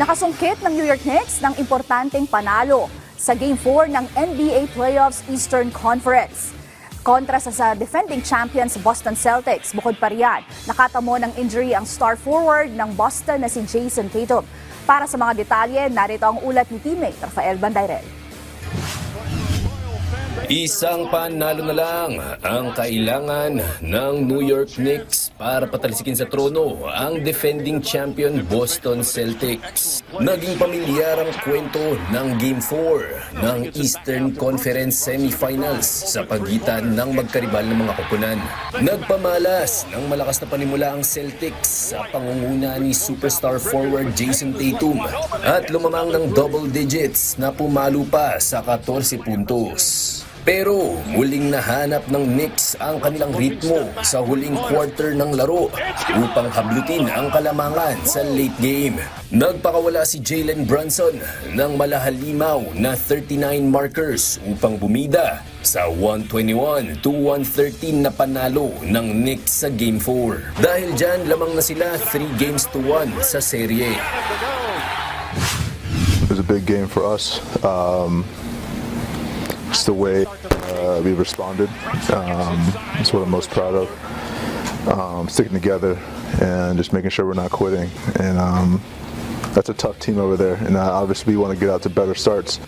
Nakasungkit ng New York Knicks ng importanteng panalo sa Game 4 ng NBA Playoffs Eastern Conference. Kontra sa defending champions Boston Celtics. Bukod pa riyan, nakatamo ng injury ang star forward ng Boston na si Jason Tatum. Para sa mga detalye, narito ang ulat ni teammate Rafael Bandairel. Isang panalo na lang ang kailangan ng New York Knicks para patalsikin sa trono ang defending champion Boston Celtics. Naging pamilyar ang kwento ng Game 4 ng Eastern Conference Semifinals sa pagitan ng magkaribal na mga koponan. Nagpamalas ng malakas na panimula ang Celtics sa pangunguna ni superstar forward Jason Tatum at lumamang ng double digits na pumalo pa sa 14 puntos. Pero muling nahanap ng Knicks ang kanilang ritmo sa huling quarter ng laro upang hablutin ang kalamangan sa late game. Nagpakawala si Jalen Brunson ng malahalimaw na 39 markers upang bumida sa 121-113 na panalo ng Knicks sa Game 4. Dahil dyan, lamang na sila 3-1 sa serye. It was a big game for us. Just the way we responded. That's what I'm most proud of. Sticking together and just making sure we're not quitting. And that's a tough team over there. And obviously we want to get out to better starts.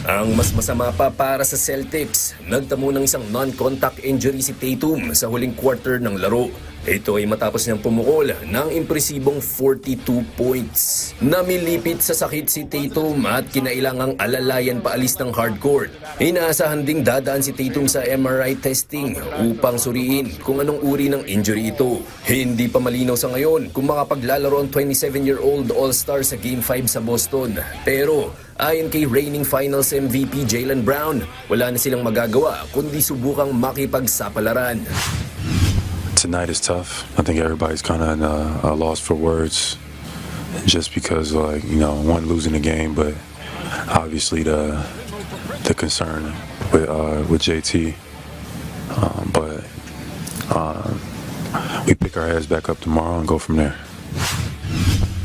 Ang mas masama pa para sa Celtics, nagtamo ng isang non-contact injury si Tatum sa huling quarter ng laro. Ito ay matapos niyang pumukol ng impresibong 42 points. Namilipit sa sakit si Tatum at kinailangang alalayan paalis ng hardcourt. Inaasahan ding dadaan si Tatum sa MRI testing upang suriin kung anong uri ng injury ito. Hindi pa malinaw sa ngayon kung makapaglalaro ang 27-year-old All-Star sa Game 5 sa Boston. Pero ayon kay reigning Finals MVP Jaylen Brown, wala na silang magagawa kundi subukang makipagsapalaran. Tonight is tough. I think everybody's kind of lost for words, just because, like, you know, one losing the game, but obviously the concern with JT. But we pick our heads back up tomorrow and go from there.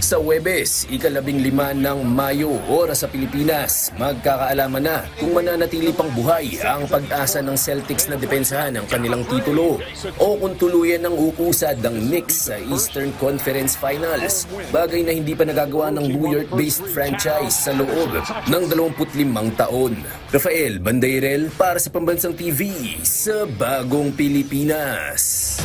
Sa Huwebes, ika-15 ng Mayo, oras sa Pilipinas, magkakaalaman na kung mananatili pang buhay ang pag-asa ng Celtics na depensahan ang kanilang titulo o kung tuluyan ng ukusad ng Knicks sa Eastern Conference Finals, bagay na hindi pa nagagawa ng New York-based franchise sa loob ng 25 taon. Rafael Bandairel para sa Pambansang TV sa Bagong Pilipinas.